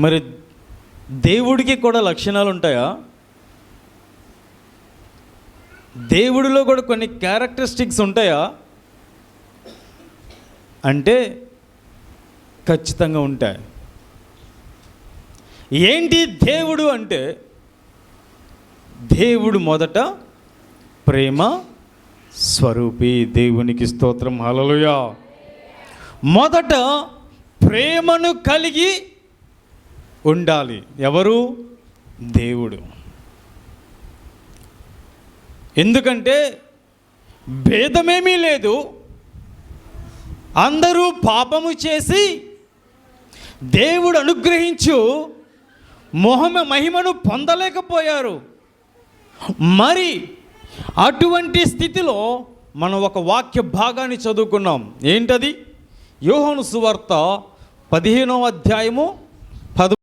మరి దేవుడికి కూడా లక్షణాలు ఉంటాయా? దేవుడిలో కూడా కొన్ని క్యారెక్టరిస్టిక్స్ ఉంటాయా అంటే ఖచ్చితంగా ఉంటాయి. ఏంటి దేవుడు అంటే, దేవుడు మొదట ప్రేమ స్వరూపి. దేవునికి స్తోత్రం, హల్లెలూయా. మొదట ప్రేమను కలిగి ఉండాలి. ఎవరు? దేవుడు. ఎందుకంటే భేదమేమీ లేదు. అందరూ పాపము చేసి దేవుడు అనుగ్రహించు మహిమను పొందలేకపోయారు. మరి అటువంటి స్థితిలో మనం ఒక వాక్య భాగాన్ని చదువుకున్నాం. ఏంటది? యోహాను సువార్త 15వ అధ్యాయము